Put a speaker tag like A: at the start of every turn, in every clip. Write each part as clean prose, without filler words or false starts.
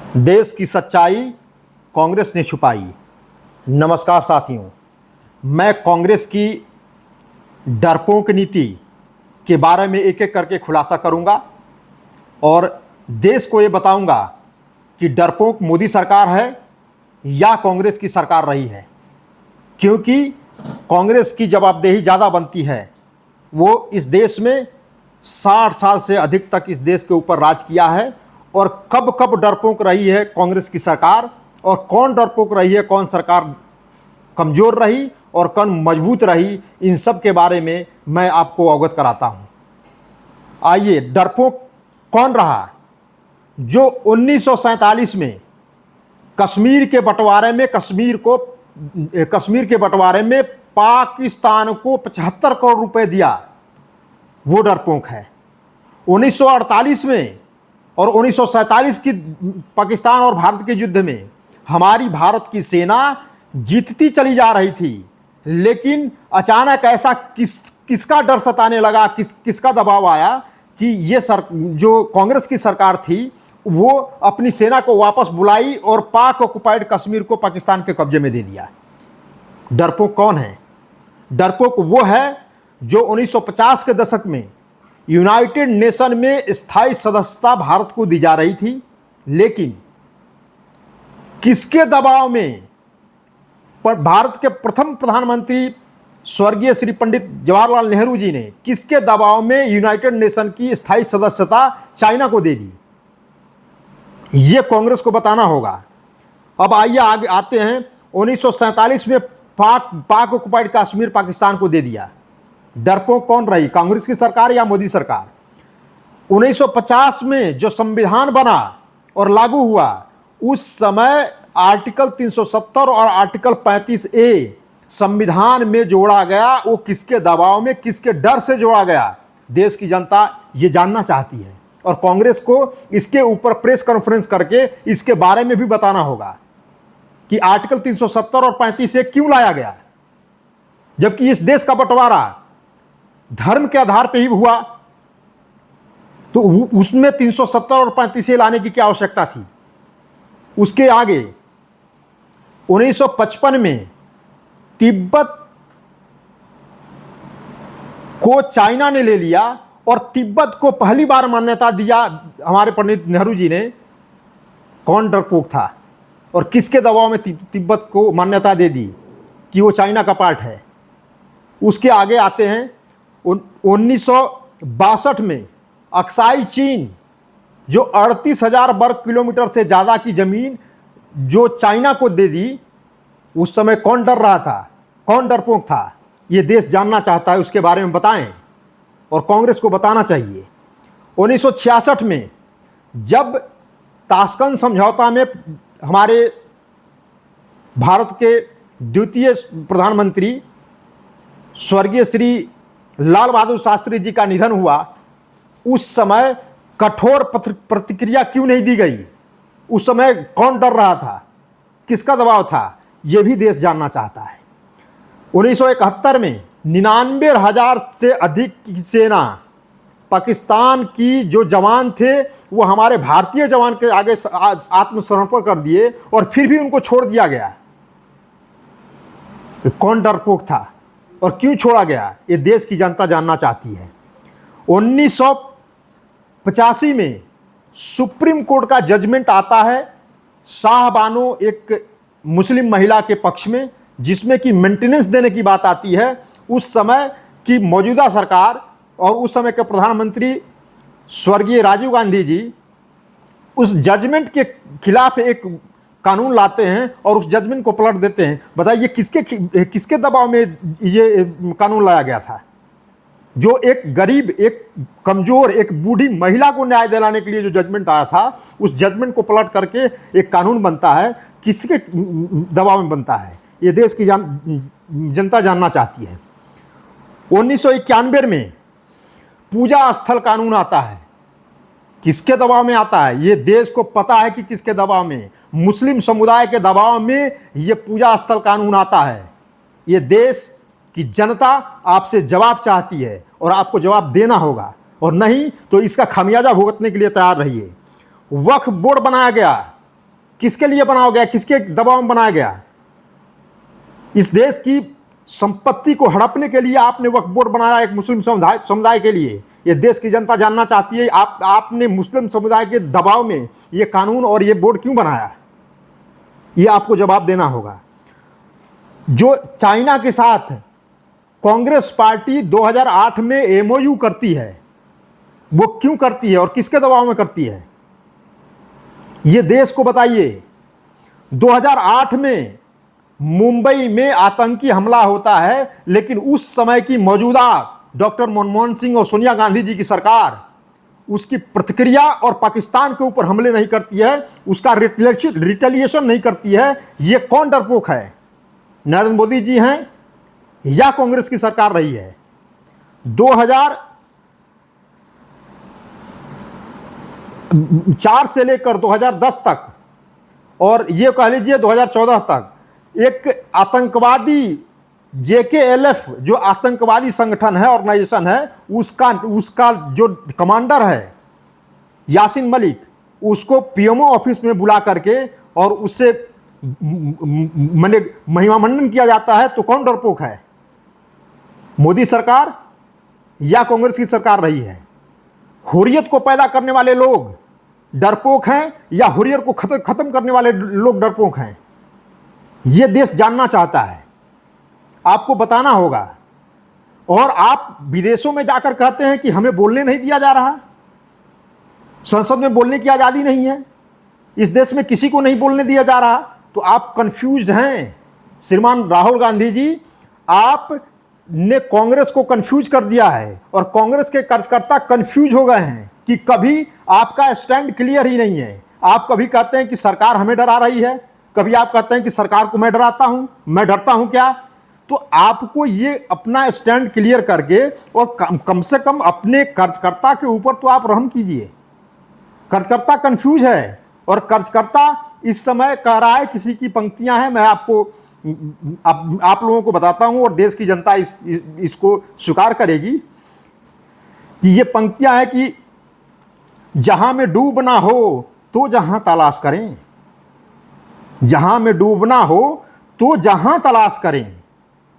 A: देश की सच्चाई कांग्रेस ने छुपाई। नमस्कार साथियों, मैं कांग्रेस की डरपोक नीति के बारे में एक एक करके खुलासा करूंगा और देश को ये बताऊंगा कि डरपोक मोदी सरकार है या कांग्रेस की सरकार रही है। क्योंकि कांग्रेस की जवाबदेही ज़्यादा बनती है। वो इस देश में 60 साल से अधिक तक इस देश के ऊपर राज किया है और कब कब डरपोक रही है कांग्रेस की सरकार और कौन डरपोक रही है, कौन सरकार कमज़ोर रही और कौन मजबूत रही, इन सब के बारे में मैं आपको अवगत कराता हूं। आइए, डरपोक कौन रहा जो 1947 में कश्मीर के बंटवारे में पाकिस्तान को 75 करोड़ रुपए दिया, वो डरपोक है। 1948 में और 1947 की पाकिस्तान और भारत के युद्ध में हमारी भारत की सेना जीतती चली जा रही थी, लेकिन अचानक ऐसा किसका डर सताने लगा, किसका दबाव आया कि ये जो कांग्रेस की सरकार थी वो अपनी सेना को वापस बुलाई और पाक ऑक्युपाइड कश्मीर को पाकिस्तान के कब्जे में दे दिया। डरपोक कौन है? डरपोक वो है जो 1950 के दशक में यूनाइटेड नेशन में स्थायी सदस्यता भारत को दी जा रही थी, लेकिन किसके दबाव में? भारत के प्रथम प्रधानमंत्री स्वर्गीय श्री पंडित जवाहरलाल नेहरू जी ने किसके दबाव में यूनाइटेड नेशन की स्थायी सदस्यता चाइना को दे दी? ये कांग्रेस को बताना होगा। अब आइए आगे आते हैं। 1947 में पाक ऑक्युपाइड कश्मीर पाकिस्तान को दे दिया। डरपोक कौन रही, कांग्रेस की सरकार या मोदी सरकार? 1950 में जो संविधान बना और लागू हुआ, उस समय आर्टिकल 370 और आर्टिकल 35A संविधान में जोड़ा गया। वो किसके दबाव में, किसके डर से जोड़ा गया? देश की जनता ये जानना चाहती है और कांग्रेस को इसके ऊपर प्रेस कॉन्फ्रेंस करके इसके बारे में भी बताना होगा कि आर्टिकल 370 और 35A क्यों लाया गया, जबकि इस देश का बंटवारा धर्म के आधार पर ही हुआ। तो उसमें 370 और 35A लाने की क्या आवश्यकता थी? उसके आगे 1955 में तिब्बत को चाइना ने ले लिया और तिब्बत को पहली बार मान्यता दिया हमारे पंडित नेहरू जी ने। कौन डरपोक था और किसके दबाव में तिब्बत को मान्यता दे दी कि वो चाइना का पार्ट है? उसके आगे आते हैं 1962 में अक्साई चीन, जो 38,000 वर्ग किलोमीटर से ज़्यादा की ज़मीन जो चाइना को दे दी, उस समय कौन डर रहा था, कौन डरपोक था? ये देश जानना चाहता है, उसके बारे में बताएं और कांग्रेस को बताना चाहिए। 1966 में जब ताशकंद समझौता में हमारे भारत के द्वितीय प्रधानमंत्री स्वर्गीय श्री लाल बहादुर शास्त्री जी का निधन हुआ, उस समय कठोर प्रतिक्रिया क्यों नहीं दी गई? उस समय कौन डर रहा था, किसका दबाव था? यह भी देश जानना चाहता है। 1971 में 99,000 से अधिक की सेना पाकिस्तान की जो जवान थे वो हमारे भारतीय जवान के आगे आत्मसमर्पण कर दिए और फिर भी उनको छोड़ दिया गया। कौन डरपोक था और क्यों छोड़ा गया? ये देश की जनता जानना चाहती है। 1985 में सुप्रीम कोर्ट का जजमेंट आता है शाहबानो, एक मुस्लिम महिला के पक्ष में, जिसमें कि मेंटेनेंस देने की बात आती है। उस समय की मौजूदा सरकार और उस समय के प्रधानमंत्री स्वर्गीय राजीव गांधी जी उस जजमेंट के खिलाफ एक कानून लाते हैं और उस जजमेंट को पलट देते हैं। बताइए किसके दबाव में ये कानून लाया गया था? जो एक गरीब, एक कमजोर, एक बूढ़ी महिला को न्याय दिलाने के लिए जो जजमेंट आया था, उस जजमेंट को पलट करके एक कानून बनता है, किसके दबाव में बनता है? ये देश की जनता जानना चाहती है। 1991 में पूजा स्थल कानून आता है, किसके दबाव में आता है? ये देश को पता है कि किसके दबाव में। मुस्लिम समुदाय के दबाव में ये पूजा स्थल कानून आता है। ये देश की जनता आपसे जवाब चाहती है और आपको जवाब देना होगा, और नहीं तो इसका खामियाजा भुगतने के लिए तैयार रहिए। वक्फ बोर्ड बनाया गया किसके लिए बनाया गया, किसके दबाव में बनाया गया? इस देश की संपत्ति को हड़पने के लिए आपने वक्फ बोर्ड बनाया एक मुस्लिम समुदाय के लिए। ये देश की जनता जानना चाहती है आपने मुस्लिम समुदाय के दबाव में ये कानून और ये बोर्ड क्यों बनाया? ये आपको जवाब देना होगा। जो चाइना के साथ कांग्रेस पार्टी 2008 में एमओयू करती है, वो क्यों करती है और किसके दबाव में करती है? ये देश को बताइए। 2008 में मुंबई में आतंकी हमला होता है, लेकिन उस समय की मौजूदा डॉक्टर मनमोहन सिंह और सोनिया गांधी जी की सरकार उसकी प्रतिक्रिया और पाकिस्तान के ऊपर हमले नहीं करती है, उसका रिटेलिएशन नहीं करती है। ये कौन डरपोक है? नरेंद्र मोदी जी हैं या कांग्रेस की सरकार रही है? 2004 से लेकर 2010 तक और ये कह लीजिए 2014 तक एक आतंकवादी JKLF जो आतंकवादी संगठन है, ऑर्गेनाइजेशन है, उसका जो कमांडर है यासीन मलिक, उसको PMO ऑफिस में बुला करके और उससे महिमा मंडन किया जाता है। तो कौन डरपोक है? मोदी सरकार या कांग्रेस की सरकार रही है? हुर्रियत को पैदा करने वाले लोग डरपोक हैं या हुर्रियत को खत्म करने वाले लोग डरपोक हैं? यह देश जानना चाहता है, आपको बताना होगा। और आप विदेशों में जाकर कहते हैं कि हमें बोलने नहीं दिया जा रहा, संसद में बोलने की आज़ादी नहीं है, इस देश में किसी को नहीं बोलने दिया जा रहा। तो आप कंफ्यूज्ड हैं श्रीमान राहुल गांधी जी। आपने कांग्रेस को कंफ्यूज कर दिया है और कांग्रेस के कार्यकर्ता कंफ्यूज हो गए हैं कि कभी आपका स्टैंड क्लियर ही नहीं है। आप कभी कहते हैं कि सरकार हमें डरा रही है, कभी आप कहते हैं कि सरकार को मैं डराता हूं। मैं डरता हूं क्या? तो आपको ये अपना स्टैंड क्लियर करके और कम से कम अपने कार्यकर्ता के ऊपर तो आप रहम कीजिए। कार्यकर्ता कंफ्यूज है और कार्यकर्ता इस समय कह रहा है किसी की पंक्तियां हैं, मैं आपको आप लोगों को बताता हूं और देश की जनता इसको स्वीकार करेगी कि ये पंक्तियां हैं कि जहां में डूबना हो तो जहां तलाश करें, जहां में डूबना हो तो जहां तलाश करें,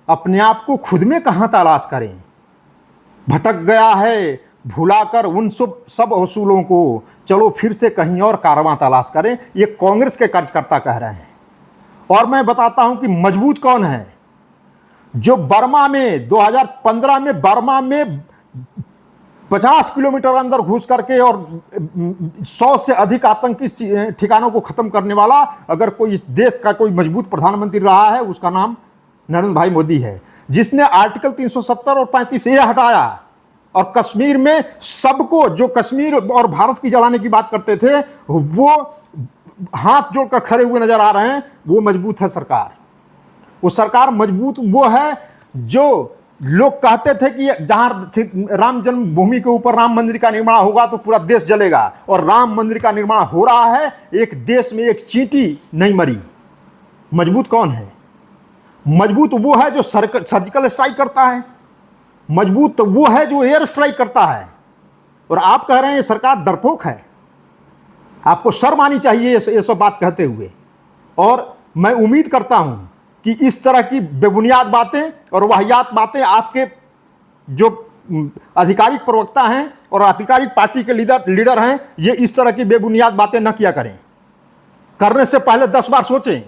A: अपने आप को खुद में कहां तलाश करें। भटक गया है भुलाकर उन सब असूलों को, चलो फिर से कहीं और कारवां तलाश करें। ये कांग्रेस के कार्यकर्ता कह रहे हैं। और मैं बताता हूं कि मजबूत कौन है। जो बर्मा में 2015 में बर्मा में 50 किलोमीटर अंदर घुस करके और 100 से अधिक आतंकी ठिकानों को खत्म करने वाला अगर कोई इस देश का कोई मजबूत प्रधानमंत्री रहा है, उसका नाम नरेंद्र भाई मोदी है, जिसने आर्टिकल 370 और 35A हटाया और कश्मीर में सबको, जो कश्मीर और भारत की जलाने की बात करते थे, वो हाथ जोड़कर खड़े हुए नजर आ रहे हैं। वो मजबूत है सरकार। वो सरकार मजबूत वो है जो लोग कहते थे कि जहां राम जन्मभूमि के ऊपर राम मंदिर का निर्माण होगा तो पूरा देश जलेगा, और राम मंदिर का निर्माण हो रहा है। एक देश में एक चींटी नहीं मरी। मजबूत कौन है? मजबूत वो है जो सर्जिकल स्ट्राइक करता है। मजबूत वो है जो एयर स्ट्राइक करता है। और आप कह रहे हैं ये सरकार डरपोक है। आपको शर्म आनी चाहिए ये सब बात कहते हुए। और मैं उम्मीद करता हूं कि इस तरह की बेबुनियाद बातें और वाहियात बातें आपके जो आधिकारिक प्रवक्ता हैं और आधिकारिक पार्टी के लीडर हैं, ये इस तरह की बेबुनियाद बातें न किया करें। करने से पहले 10 बार सोचें,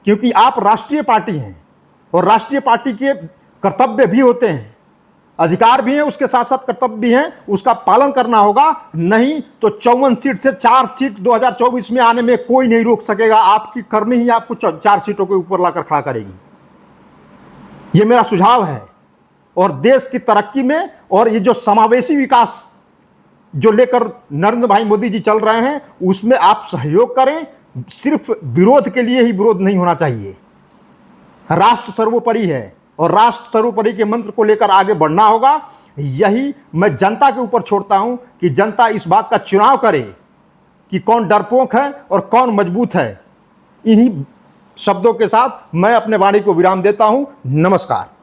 A: क्योंकि आप राष्ट्रीय पार्टी हैं और राष्ट्रीय पार्टी के कर्तव्य भी होते हैं, अधिकार भी हैं, उसके साथ साथ कर्तव्य भी हैं, उसका पालन करना होगा। नहीं तो 54 सीट से 4 सीट 2024 में आने में कोई नहीं रोक सकेगा। आपकी करनी ही आपको 4 सीटों के ऊपर लाकर खड़ा करेगी। ये मेरा सुझाव है। और देश की तरक्की में और ये जो समावेशी विकास जो लेकर नरेंद्र भाई मोदी जी चल रहे हैं, उसमें आप सहयोग करें। सिर्फ विरोध के लिए ही विरोध नहीं होना चाहिए। राष्ट्र सर्वोपरि है और राष्ट्र सर्वोपरि के मंत्र को लेकर आगे बढ़ना होगा। यही मैं जनता के ऊपर छोड़ता हूं कि जनता इस बात का चुनाव करे कि कौन डरपोक है और कौन मजबूत है। इन्हीं शब्दों के साथ मैं अपने वाणी को विराम देता हूं। नमस्कार।